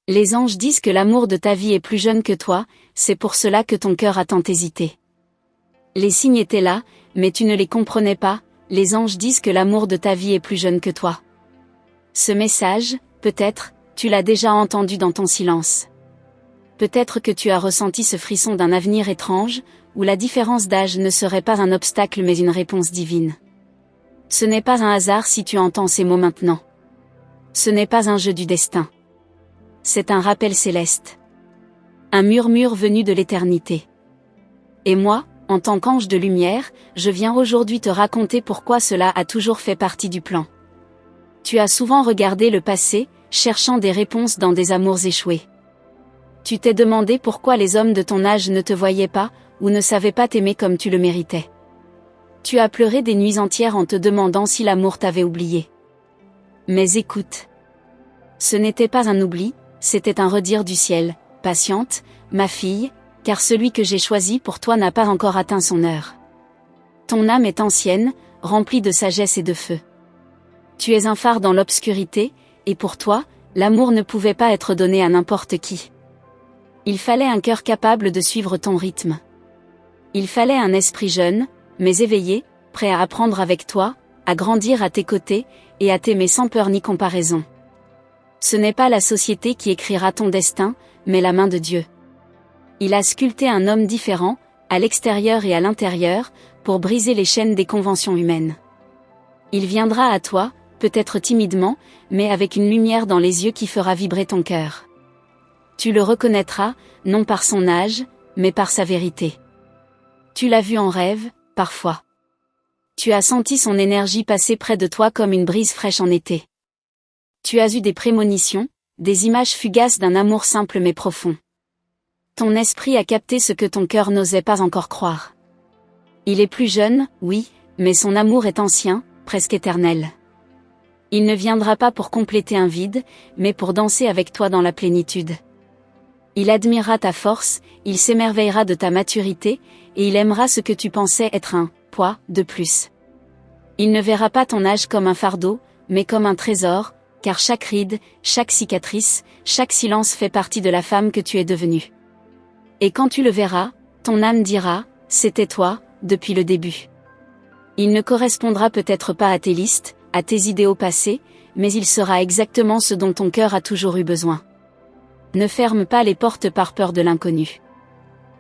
Les anges disent que l'amour de ta vie est plus jeune que toi, c'est pour cela que ton cœur a tant hésité. Les signes étaient là, mais tu ne les comprenais pas, les anges disent que l'amour de ta vie est plus jeune que toi. Ce message, peut-être, tu l'as déjà entendu dans ton silence. Peut-être que tu as ressenti ce frisson d'un avenir étrange, où la différence d'âge ne serait pas un obstacle mais une réponse divine. Ce n'est pas un hasard si tu entends ces mots maintenant. Ce n'est pas un jeu du destin. C'est un rappel céleste. Un murmure venu de l'éternité. Et moi, en tant qu'ange de lumière, je viens aujourd'hui te raconter pourquoi cela a toujours fait partie du plan. Tu as souvent regardé le passé, cherchant des réponses dans des amours échoués. Tu t'es demandé pourquoi les hommes de ton âge ne te voyaient pas, ou ne savaient pas t'aimer comme tu le méritais. Tu as pleuré des nuits entières en te demandant si l'amour t'avait oublié. Mais écoute. Ce n'était pas un oubli, c'était un redire du ciel. Patiente, ma fille, car celui que j'ai choisi pour toi n'a pas encore atteint son heure. Ton âme est ancienne, remplie de sagesse et de feu. Tu es un phare dans l'obscurité, et pour toi, l'amour ne pouvait pas être donné à n'importe qui. Il fallait un cœur capable de suivre ton rythme. Il fallait un esprit jeune, mais éveillé, prêt à apprendre avec toi, à grandir à tes côtés, et à t'aimer sans peur ni comparaison. Ce n'est pas la société qui écrira ton destin, mais la main de Dieu. Il a sculpté un homme différent, à l'extérieur et à l'intérieur, pour briser les chaînes des conventions humaines. Il viendra à toi, peut-être timidement, mais avec une lumière dans les yeux qui fera vibrer ton cœur. Tu le reconnaîtras, non par son âge, mais par sa vérité. Tu l'as vu en rêve, parfois. Tu as senti son énergie passer près de toi comme une brise fraîche en été. Tu as eu des prémonitions, des images fugaces d'un amour simple mais profond. Ton esprit a capté ce que ton cœur n'osait pas encore croire. Il est plus jeune, oui, mais son amour est ancien, presque éternel. Il ne viendra pas pour compléter un vide, mais pour danser avec toi dans la plénitude. Il admirera ta force, il s'émerveillera de ta maturité, et il aimera ce que tu pensais être un poids de plus. Il ne verra pas ton âge comme un fardeau, mais comme un trésor, car chaque ride, chaque cicatrice, chaque silence fait partie de la femme que tu es devenue. Et quand tu le verras, ton âme dira, c'était toi, depuis le début. Il ne correspondra peut-être pas à tes listes, à tes idéaux passés, mais il sera exactement ce dont ton cœur a toujours eu besoin. Ne ferme pas les portes par peur de l'inconnu.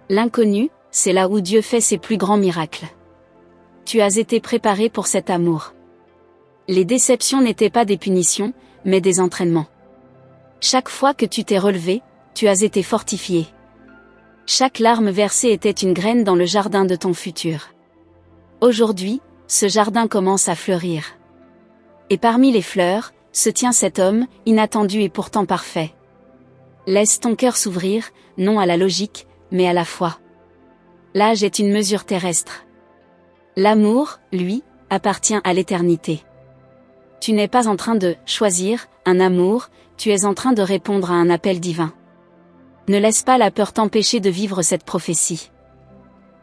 L'inconnu, c'est là où Dieu fait ses plus grands miracles. Tu as été préparé pour cet amour. Les déceptions n'étaient pas des punitions, mais des entraînements. Chaque fois que tu t'es relevé, tu as été fortifié. Chaque larme versée était une graine dans le jardin de ton futur. Aujourd'hui, ce jardin commence à fleurir. Et parmi les fleurs, se tient cet homme, inattendu et pourtant parfait. Laisse ton cœur s'ouvrir, non à la logique, mais à la foi. L'âge est une mesure terrestre. L'amour, lui, appartient à l'éternité. Tu n'es pas en train de choisir un amour, tu es en train de répondre à un appel divin. Ne laisse pas la peur t'empêcher de vivre cette prophétie.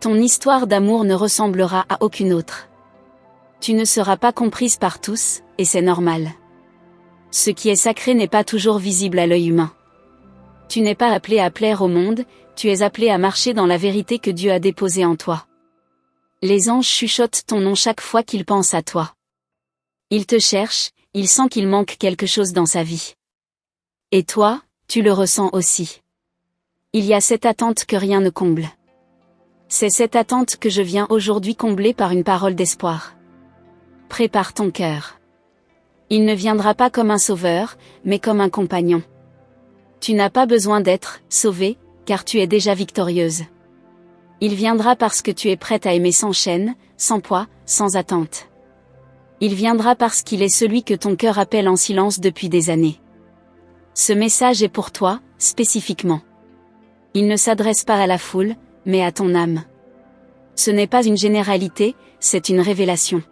Ton histoire d'amour ne ressemblera à aucune autre. Tu ne seras pas comprise par tous, et c'est normal. Ce qui est sacré n'est pas toujours visible à l'œil humain. Tu n'es pas appelé à plaire au monde, tu es appelé à marcher dans la vérité que Dieu a déposée en toi. Les anges chuchotent ton nom chaque fois qu'ils pensent à toi. Il te cherche, il sent qu'il manque quelque chose dans sa vie. Et toi, tu le ressens aussi. Il y a cette attente que rien ne comble. C'est cette attente que je viens aujourd'hui combler par une parole d'espoir. Prépare ton cœur. Il ne viendra pas comme un sauveur, mais comme un compagnon. Tu n'as pas besoin d'être sauvée, car tu es déjà victorieuse. Il viendra parce que tu es prête à aimer sans chaîne, sans poids, sans attente. Il viendra parce qu'il est celui que ton cœur appelle en silence depuis des années. Ce message est pour toi, spécifiquement. Il ne s'adresse pas à la foule, mais à ton âme. Ce n'est pas une généralité, c'est une révélation.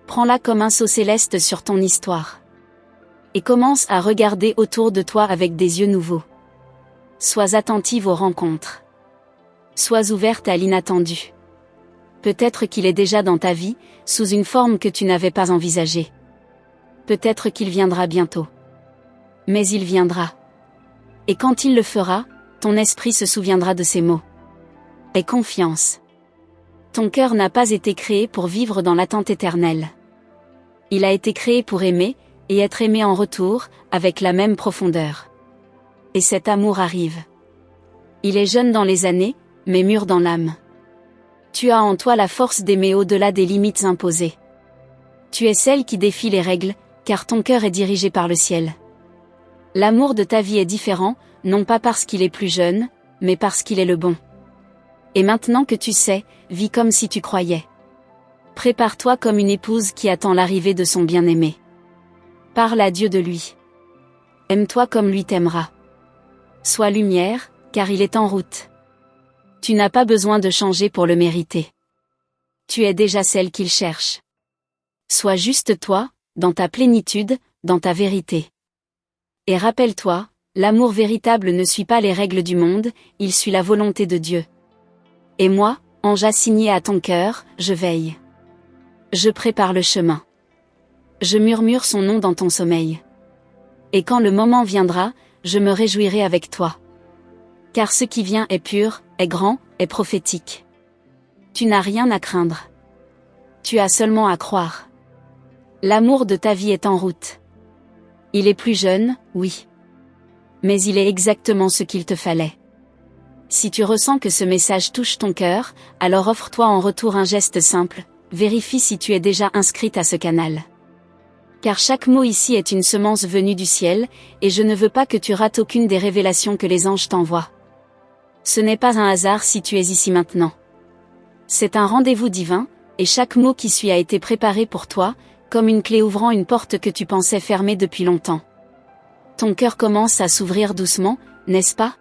Prends-la comme un sceau céleste sur ton histoire. Et commence à regarder autour de toi avec des yeux nouveaux. Sois attentive aux rencontres. Sois ouverte à l'inattendu. Peut-être qu'il est déjà dans ta vie, sous une forme que tu n'avais pas envisagée. Peut-être qu'il viendra bientôt. Mais il viendra. Et quand il le fera, ton esprit se souviendra de ces mots. Aie confiance. Ton cœur n'a pas été créé pour vivre dans l'attente éternelle. Il a été créé pour aimer, et être aimé en retour, avec la même profondeur. Et cet amour arrive. Il est jeune dans les années, mais mûr dans l'âme. Tu as en toi la force d'aimer au-delà des limites imposées. Tu es celle qui défie les règles, car ton cœur est dirigé par le ciel. L'amour de ta vie est différent, non pas parce qu'il est plus jeune, mais parce qu'il est le bon. Et maintenant que tu sais, vis comme si tu croyais. Prépare-toi comme une épouse qui attend l'arrivée de son bien-aimé. Parle à Dieu de lui. Aime-toi comme lui t'aimera. Sois lumière, car il est en route. Tu n'as pas besoin de changer pour le mériter. Tu es déjà celle qu'il cherche. Sois juste toi, dans ta plénitude, dans ta vérité. Et rappelle-toi, l'amour véritable ne suit pas les règles du monde, il suit la volonté de Dieu. Et moi, ange assigné à ton cœur, je veille. Je prépare le chemin. Je murmure son nom dans ton sommeil. Et quand le moment viendra, je me réjouirai avec toi. Car ce qui vient est pur, est grand, est prophétique. Tu n'as rien à craindre. Tu as seulement à croire. L'amour de ta vie est en route. Il est plus jeune, oui. Mais il est exactement ce qu'il te fallait. Si tu ressens que ce message touche ton cœur, alors offre-toi en retour un geste simple, vérifie si tu es déjà inscrite à ce canal. Car chaque mot ici est une semence venue du ciel, et je ne veux pas que tu rates aucune des révélations que les anges t'envoient. Ce n'est pas un hasard si tu es ici maintenant. C'est un rendez-vous divin, et chaque mot qui suit a été préparé pour toi, comme une clé ouvrant une porte que tu pensais fermée depuis longtemps. Ton cœur commence à s'ouvrir doucement, n'est-ce pas?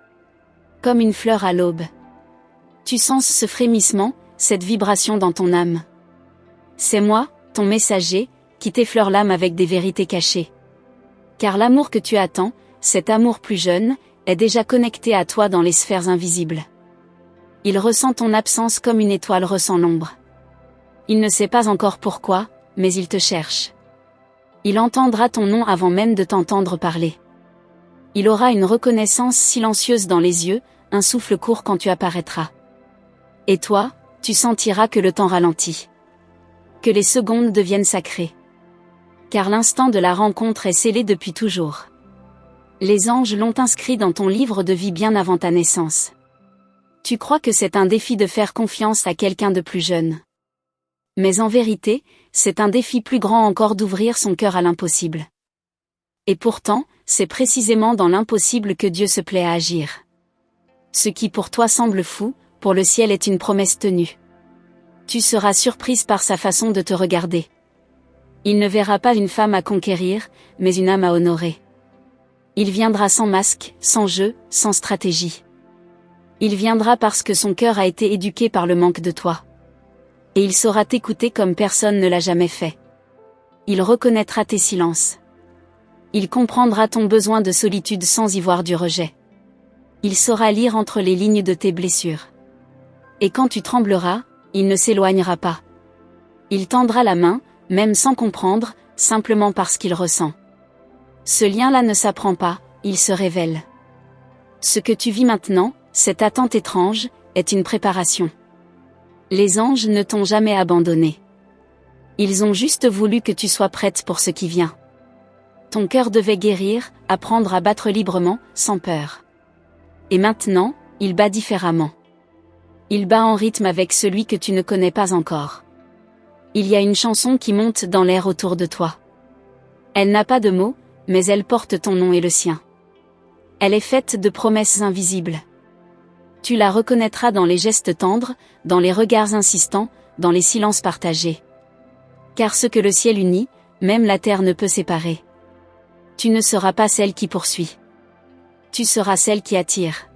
Comme une fleur à l'aube. Tu sens ce frémissement, cette vibration dans ton âme. C'est moi, ton messager, qui t'effleure l'âme avec des vérités cachées. Car l'amour que tu attends, cet amour plus jeune, est déjà connecté à toi dans les sphères invisibles. Il ressent ton absence comme une étoile ressent l'ombre. Il ne sait pas encore pourquoi, mais il te cherche. Il entendra ton nom avant même de t'entendre parler. Il aura une reconnaissance silencieuse dans les yeux, un souffle court quand tu apparaîtras. Et toi, tu sentiras que le temps ralentit. Que les secondes deviennent sacrées. Car l'instant de la rencontre est scellé depuis toujours. Les anges l'ont inscrit dans ton livre de vie bien avant ta naissance. Tu crois que c'est un défi de faire confiance à quelqu'un de plus jeune. Mais en vérité, c'est un défi plus grand encore d'ouvrir son cœur à l'impossible. Et pourtant, c'est précisément dans l'impossible que Dieu se plaît à agir. Ce qui pour toi semble fou, pour le ciel est une promesse tenue. Tu seras surprise par sa façon de te regarder. Il ne verra pas une femme à conquérir, mais une âme à honorer. Il viendra sans masque, sans jeu, sans stratégie. Il viendra parce que son cœur a été éduqué par le manque de toi. Et il saura t'écouter comme personne ne l'a jamais fait. Il reconnaîtra tes silences. Il comprendra ton besoin de solitude sans y voir du rejet. Il saura lire entre les lignes de tes blessures. Et quand tu trembleras, il ne s'éloignera pas. Il tendra la main, même sans comprendre, simplement parce qu'il ressent. Ce lien-là ne s'apprend pas, il se révèle. Ce que tu vis maintenant, cette attente étrange, est une préparation. Les anges ne t'ont jamais abandonné. Ils ont juste voulu que tu sois prête pour ce qui vient. Ton cœur devait guérir, apprendre à battre librement, sans peur. Et maintenant, il bat différemment. Il bat en rythme avec celui que tu ne connais pas encore. Il y a une chanson qui monte dans l'air autour de toi. Elle n'a pas de mots, mais elle porte ton nom et le sien. Elle est faite de promesses invisibles. Tu la reconnaîtras dans les gestes tendres, dans les regards insistants, dans les silences partagés. Car ce que le ciel unit, même la terre ne peut séparer. Tu ne seras pas celle qui poursuit. Tu seras celle qui attire.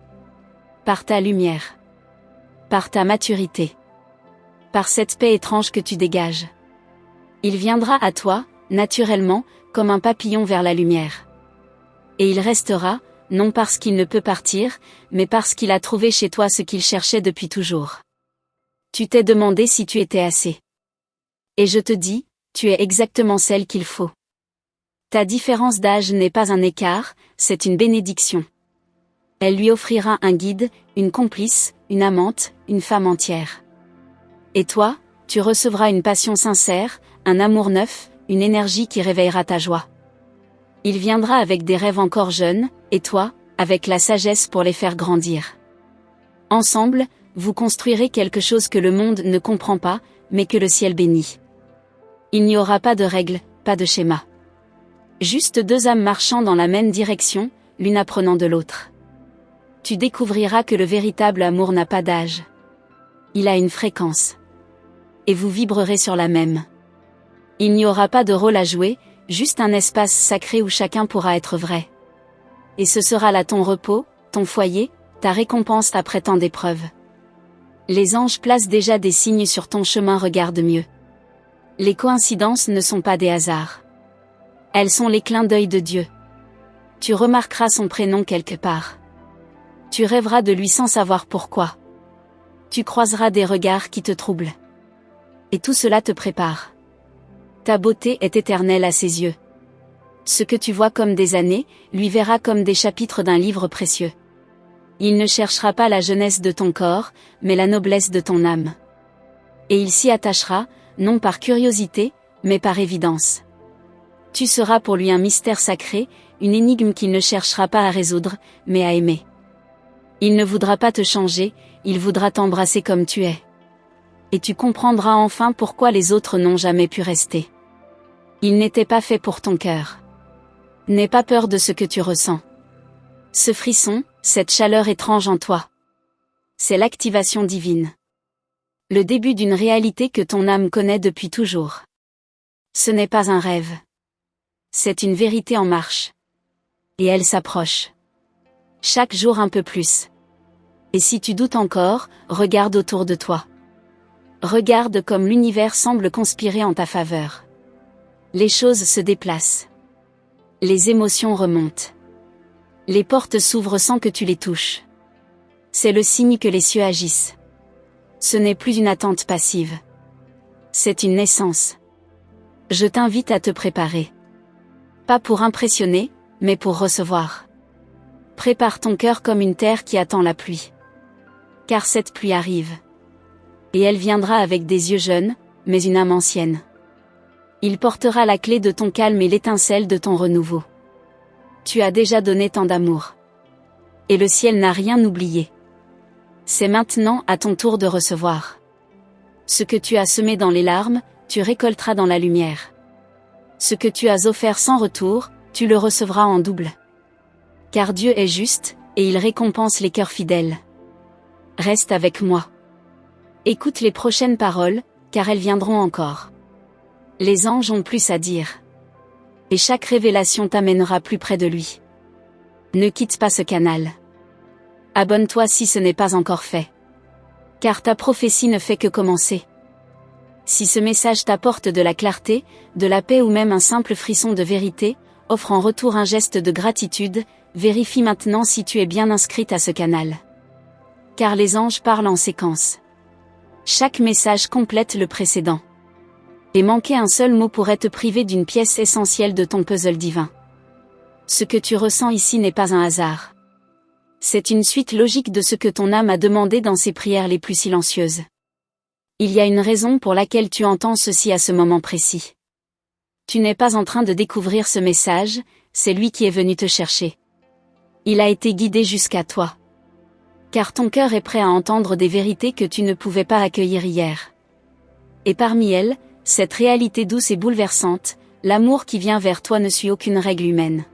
Par ta lumière. Par ta maturité. Par cette paix étrange que tu dégages. Il viendra à toi, naturellement, comme un papillon vers la lumière. Et il restera, non parce qu'il ne peut partir, mais parce qu'il a trouvé chez toi ce qu'il cherchait depuis toujours. Tu t'es demandé si tu étais assez. Et je te dis, tu es exactement celle qu'il faut. Ta différence d'âge n'est pas un écart, c'est une bénédiction. Elle lui offrira un guide, une complice, une amante, une femme entière. Et toi, tu recevras une passion sincère, un amour neuf, une énergie qui réveillera ta joie. Il viendra avec des rêves encore jeunes, et toi, avec la sagesse pour les faire grandir. Ensemble, vous construirez quelque chose que le monde ne comprend pas, mais que le ciel bénit. Il n'y aura pas de règles, pas de schéma. Juste deux âmes marchant dans la même direction, l'une apprenant de l'autre. Tu découvriras que le véritable amour n'a pas d'âge. Il a une fréquence. Et vous vibrerez sur la même. Il n'y aura pas de rôle à jouer, juste un espace sacré où chacun pourra être vrai. Et ce sera là ton repos, ton foyer, ta récompense après tant d'épreuves. Les anges placent déjà des signes sur ton chemin, regarde mieux. Les coïncidences ne sont pas des hasards. Elles sont les clins d'œil de Dieu. Tu remarqueras son prénom quelque part. Tu rêveras de lui sans savoir pourquoi. Tu croiseras des regards qui te troublent. Et tout cela te prépare. Ta beauté est éternelle à ses yeux. Ce que tu vois comme des années, lui verra comme des chapitres d'un livre précieux. Il ne cherchera pas la jeunesse de ton corps, mais la noblesse de ton âme. Et il s'y attachera, non par curiosité, mais par évidence. Tu seras pour lui un mystère sacré, une énigme qu'il ne cherchera pas à résoudre, mais à aimer. Il ne voudra pas te changer, il voudra t'embrasser comme tu es. Et tu comprendras enfin pourquoi les autres n'ont jamais pu rester. Il n'était pas fait pour ton cœur. N'aie pas peur de ce que tu ressens. Ce frisson, cette chaleur étrange en toi. C'est l'activation divine. Le début d'une réalité que ton âme connaît depuis toujours. Ce n'est pas un rêve. C'est une vérité en marche. Et elle s'approche. Chaque jour un peu plus. Et si tu doutes encore, regarde autour de toi. Regarde comme l'univers semble conspirer en ta faveur. Les choses se déplacent. Les émotions remontent. Les portes s'ouvrent sans que tu les touches. C'est le signe que les cieux agissent. Ce n'est plus une attente passive. C'est une naissance. Je t'invite à te préparer. Pas pour impressionner, mais pour recevoir. Prépare ton cœur comme une terre qui attend la pluie. Car cette pluie arrive. Et elle viendra avec des yeux jeunes, mais une âme ancienne. Il portera la clé de ton calme et l'étincelle de ton renouveau. Tu as déjà donné tant d'amour. Et le ciel n'a rien oublié. C'est maintenant à ton tour de recevoir. Ce que tu as semé dans les larmes, tu récolteras dans la lumière. Ce que tu as offert sans retour, tu le recevras en double. Car Dieu est juste, et il récompense les cœurs fidèles. Reste avec moi. Écoute les prochaines paroles, car elles viendront encore. Les anges ont plus à dire. Et chaque révélation t'amènera plus près de lui. Ne quitte pas ce canal. Abonne-toi si ce n'est pas encore fait. Car ta prophétie ne fait que commencer. Si ce message t'apporte de la clarté, de la paix ou même un simple frisson de vérité, offre en retour un geste de gratitude, vérifie maintenant si tu es bien inscrite à ce canal. Car les anges parlent en séquence. Chaque message complète le précédent. Et manquer un seul mot pourrait te priver d'une pièce essentielle de ton puzzle divin. Ce que tu ressens ici n'est pas un hasard. C'est une suite logique de ce que ton âme a demandé dans ses prières les plus silencieuses. Il y a une raison pour laquelle tu entends ceci à ce moment précis. Tu n'es pas en train de découvrir ce message, c'est lui qui est venu te chercher. Il a été guidé jusqu'à toi. Car ton cœur est prêt à entendre des vérités que tu ne pouvais pas accueillir hier. Et parmi elles, cette réalité douce et bouleversante, l'amour qui vient vers toi ne suit aucune règle humaine.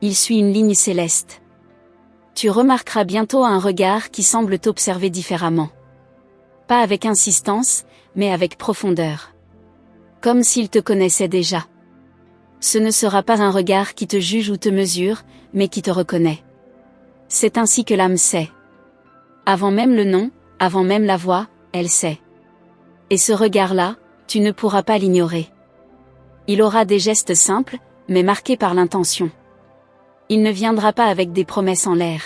Il suit une ligne céleste. Tu remarqueras bientôt un regard qui semble t'observer différemment. Pas avec insistance, mais avec profondeur. Comme s'il te connaissait déjà. Ce ne sera pas un regard qui te juge ou te mesure, mais qui te reconnaît. C'est ainsi que l'âme sait. Avant même le nom, avant même la voix, elle sait. Et ce regard-là, tu ne pourras pas l'ignorer. Il aura des gestes simples, mais marqués par l'intention. Il ne viendra pas avec des promesses en l'air.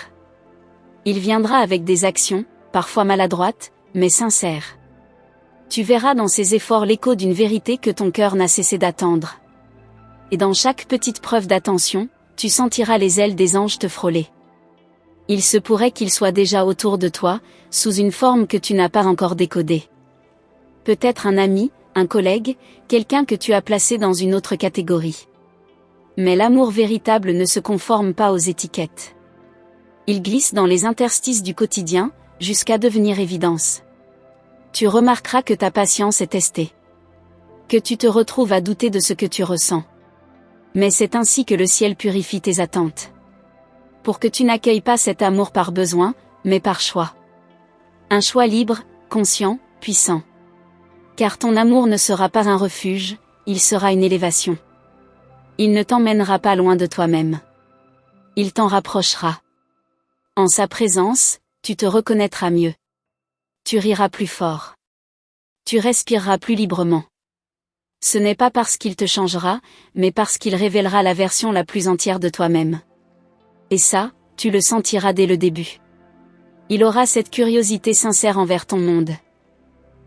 Il viendra avec des actions, parfois maladroites, mais sincères. Tu verras dans ses efforts l'écho d'une vérité que ton cœur n'a cessé d'attendre. Et dans chaque petite preuve d'attention, tu sentiras les ailes des anges te frôler. Il se pourrait qu'il soit déjà autour de toi, sous une forme que tu n'as pas encore décodée. Peut-être un ami, un collègue, quelqu'un que tu as placé dans une autre catégorie. Mais l'amour véritable ne se conforme pas aux étiquettes. Il glisse dans les interstices du quotidien, jusqu'à devenir évidence. Tu remarqueras que ta patience est testée. Que tu te retrouves à douter de ce que tu ressens. Mais c'est ainsi que le ciel purifie tes attentes. Pour que tu n'accueilles pas cet amour par besoin, mais par choix. Un choix libre, conscient, puissant. Car ton amour ne sera pas un refuge, il sera une élévation. Il ne t'emmènera pas loin de toi-même. Il t'en rapprochera. En sa présence, tu te reconnaîtras mieux. Tu riras plus fort. Tu respireras plus librement. Ce n'est pas parce qu'il te changera, mais parce qu'il révélera la version la plus entière de toi-même. Et ça, tu le sentiras dès le début. Il aura cette curiosité sincère envers ton monde.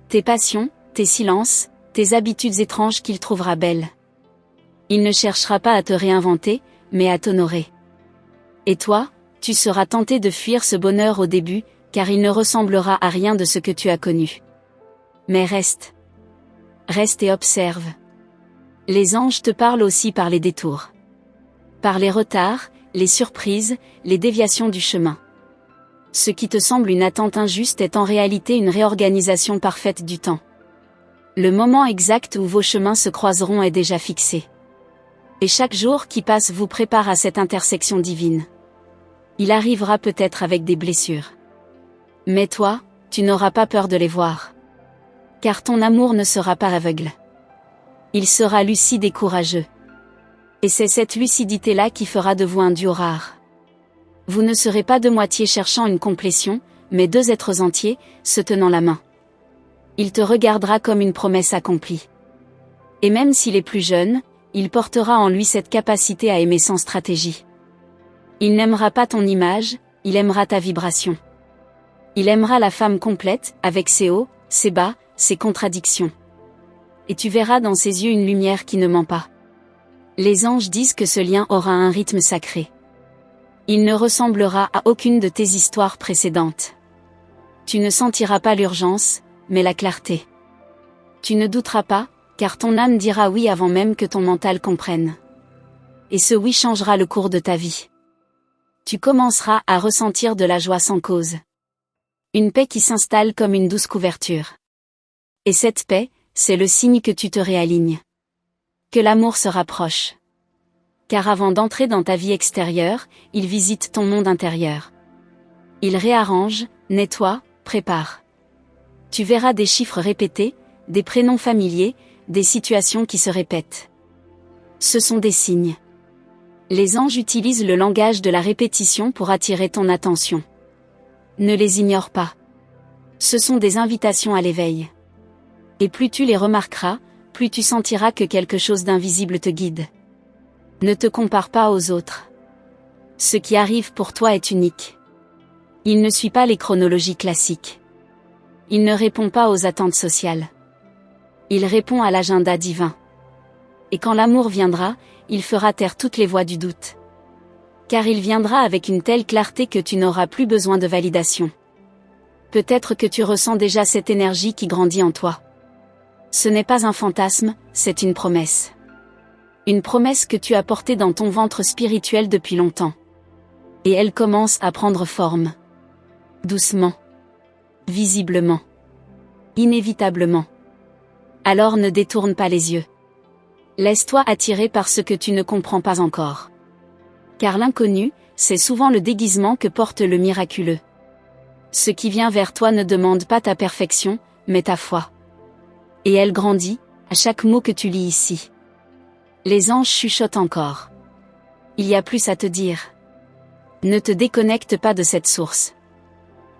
Tes passions, tes silences, tes habitudes étranges qu'il trouvera belles. Il ne cherchera pas à te réinventer, mais à t'honorer. Et toi, tu seras tenté de fuir ce bonheur au début, car il ne ressemblera à rien de ce que tu as connu. Mais reste. Reste et observe. Les anges te parlent aussi par les détours. Par les retards, les surprises, les déviations du chemin. Ce qui te semble une attente injuste est en réalité une réorganisation parfaite du temps. Le moment exact où vos chemins se croiseront est déjà fixé. Et chaque jour qui passe vous prépare à cette intersection divine. Il arrivera peut-être avec des blessures. Mais toi, tu n'auras pas peur de les voir. Car ton amour ne sera pas aveugle. Il sera lucide et courageux. Et c'est cette lucidité-là qui fera de vous un duo rare. Vous ne serez pas de moitié cherchant une complétion, mais deux êtres entiers, se tenant la main. Il te regardera comme une promesse accomplie. Et même s'il est plus jeune, il portera en lui cette capacité à aimer sans stratégie. Il n'aimera pas ton image, il aimera ta vibration. Il aimera la femme complète, avec ses hauts, ses bas, ses contradictions. Et tu verras dans ses yeux une lumière qui ne ment pas. Les anges disent que ce lien aura un rythme sacré. Il ne ressemblera à aucune de tes histoires précédentes. Tu ne sentiras pas l'urgence, mais la clarté. Tu ne douteras pas, car ton âme dira oui avant même que ton mental comprenne. Et ce oui changera le cours de ta vie. Tu commenceras à ressentir de la joie sans cause. Une paix qui s'installe comme une douce couverture. Et cette paix, c'est le signe que tu te réalignes. Que l'amour se rapproche. Car avant d'entrer dans ta vie extérieure, il visite ton monde intérieur. Il réarrange, nettoie, prépare. Tu verras des chiffres répétés, des prénoms familiers, des situations qui se répètent. Ce sont des signes. Les anges utilisent le langage de la répétition pour attirer ton attention. Ne les ignore pas. Ce sont des invitations à l'éveil. Et plus tu les remarqueras, plus tu sentiras que quelque chose d'invisible te guide. Ne te compare pas aux autres. Ce qui arrive pour toi est unique. Il ne suit pas les chronologies classiques. Il ne répond pas aux attentes sociales. Il répond à l'agenda divin. Et quand l'amour viendra, il fera taire toutes les voix du doute. Car il viendra avec une telle clarté que tu n'auras plus besoin de validation. Peut-être que tu ressens déjà cette énergie qui grandit en toi. Ce n'est pas un fantasme, c'est une promesse. Une promesse que tu as portée dans ton ventre spirituel depuis longtemps. Et elle commence à prendre forme. Doucement. Visiblement. Inévitablement. Alors ne détourne pas les yeux. Laisse-toi attirer par ce que tu ne comprends pas encore. Car l'inconnu, c'est souvent le déguisement que porte le miraculeux. Ce qui vient vers toi ne demande pas ta perfection, mais ta foi. Et elle grandit, à chaque mot que tu lis ici. Les anges chuchotent encore. Il y a plus à te dire. Ne te déconnecte pas de cette source.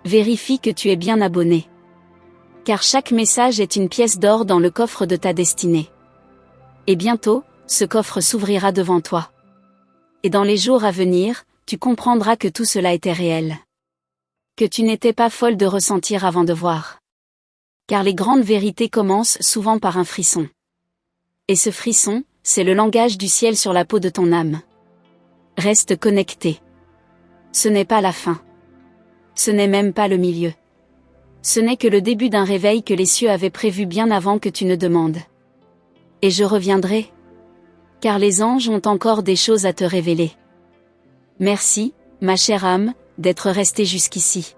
Vérifie que tu es bien abonné. Car chaque message est une pièce d'or dans le coffre de ta destinée. Et bientôt, ce coffre s'ouvrira devant toi. Et dans les jours à venir, tu comprendras que tout cela était réel. Que tu n'étais pas folle de ressentir avant de voir. Car les grandes vérités commencent souvent par un frisson. Et ce frisson, c'est le langage du ciel sur la peau de ton âme. Reste connecté. Ce n'est pas la fin. Ce n'est même pas le milieu. Ce n'est que le début d'un réveil que les cieux avaient prévu bien avant que tu ne demandes. Et je reviendrai. Car les anges ont encore des choses à te révéler. Merci, ma chère âme, d'être restée jusqu'ici.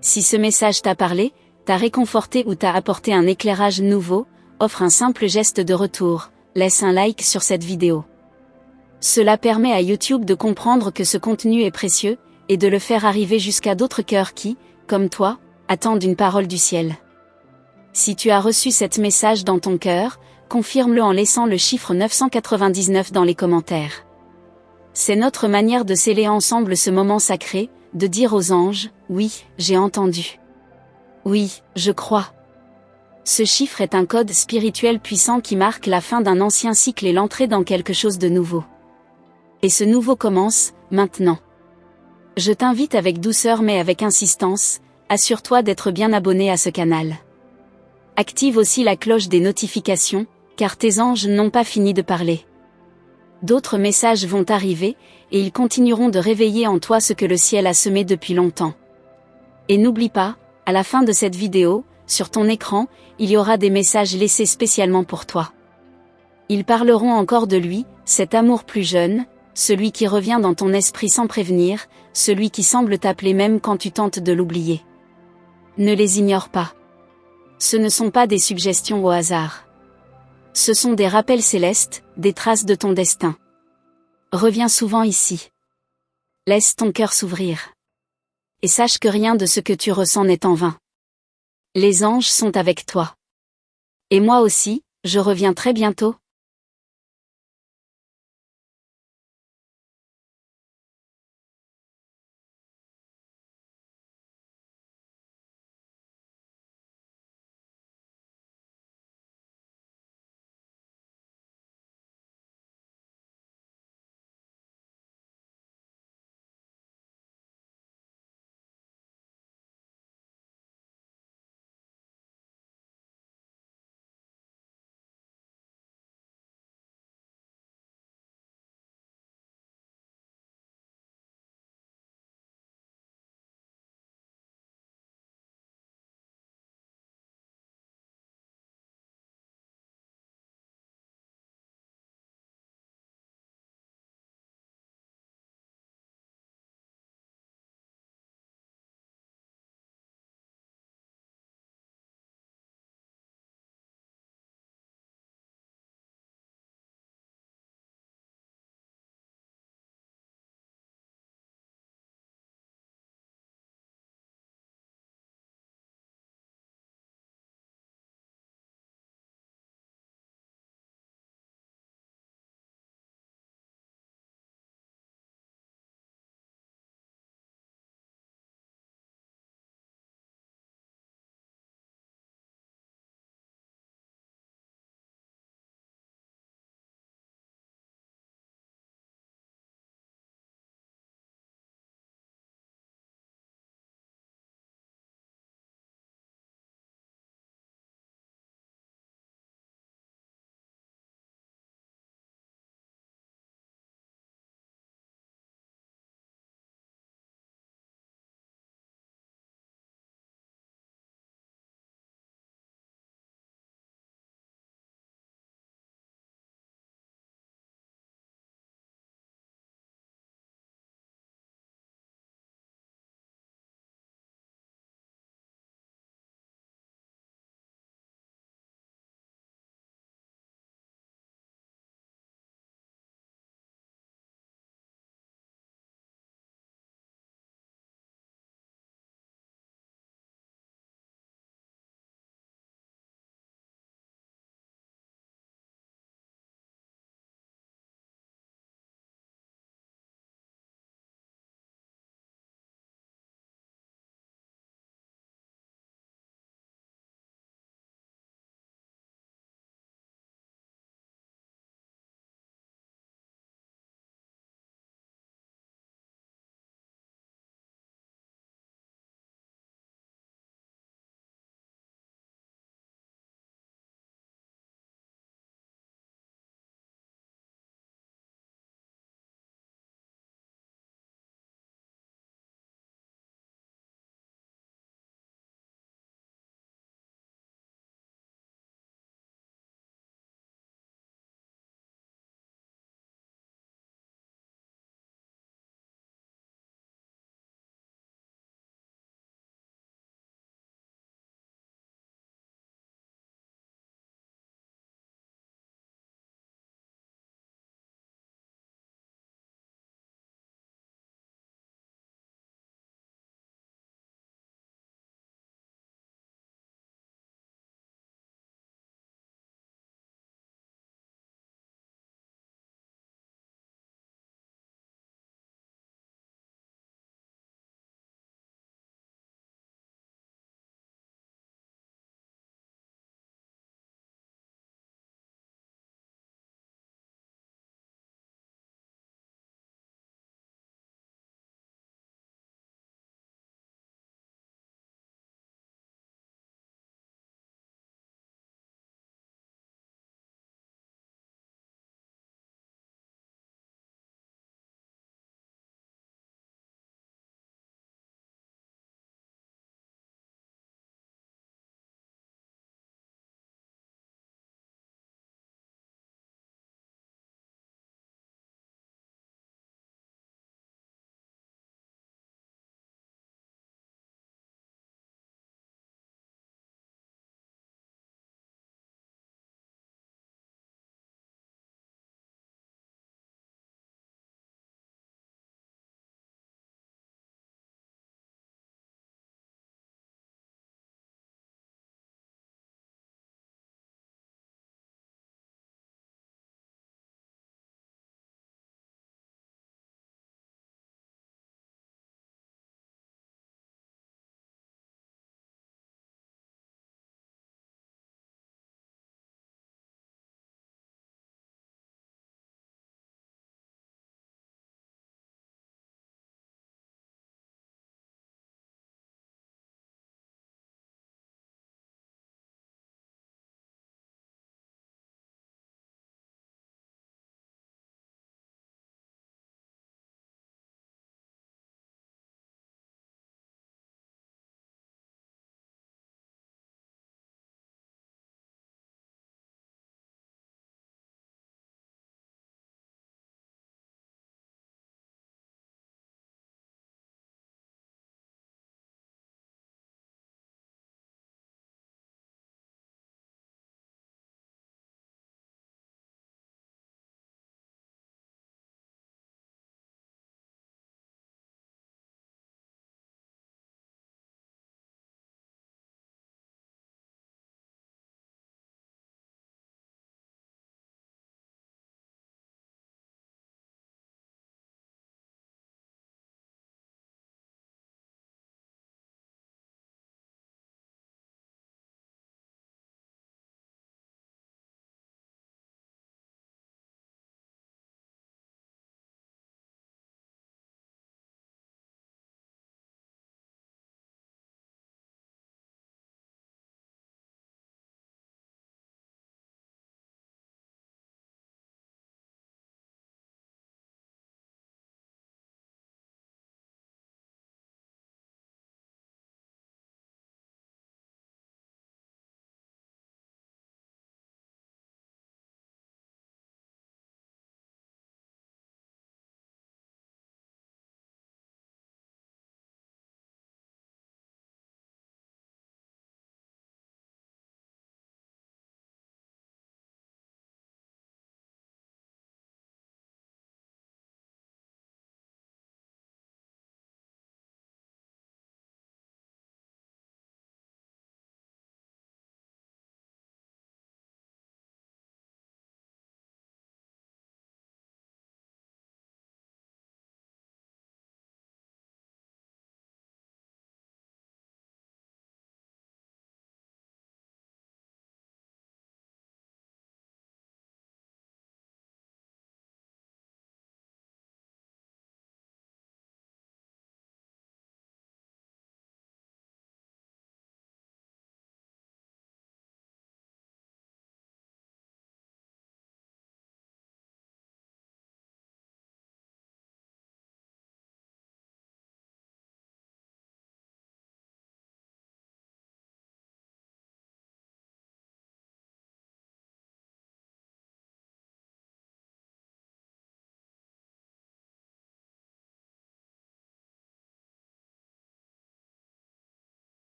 Si ce message t'a parlé, t'a réconforté ou t'a apporté un éclairage nouveau, offre un simple geste de retour, laisse un like sur cette vidéo. Cela permet à YouTube de comprendre que ce contenu est précieux, et de le faire arriver jusqu'à d'autres cœurs qui, comme toi, attendent une parole du ciel. Si tu as reçu cet message dans ton cœur, confirme-le en laissant le chiffre 999 dans les commentaires. C'est notre manière de sceller ensemble ce moment sacré, de dire aux anges, oui, j'ai entendu. Oui, je crois. Ce chiffre est un code spirituel puissant qui marque la fin d'un ancien cycle et l'entrée dans quelque chose de nouveau. Et ce nouveau commence, maintenant. Je t'invite avec douceur mais avec insistance, assure-toi d'être bien abonné à ce canal. Active aussi la cloche des notifications, car tes anges n'ont pas fini de parler. D'autres messages vont arriver, et ils continueront de réveiller en toi ce que le ciel a semé depuis longtemps. Et n'oublie pas, à la fin de cette vidéo, sur ton écran, il y aura des messages laissés spécialement pour toi. Ils parleront encore de lui, cet amour plus jeune, celui qui revient dans ton esprit sans prévenir, celui qui semble t'appeler même quand tu tentes de l'oublier. Ne les ignore pas. Ce ne sont pas des suggestions au hasard. Ce sont des rappels célestes, des traces de ton destin. Reviens souvent ici. Laisse ton cœur s'ouvrir. Et sache que rien de ce que tu ressens n'est en vain. Les anges sont avec toi. Et moi aussi, je reviens très bientôt.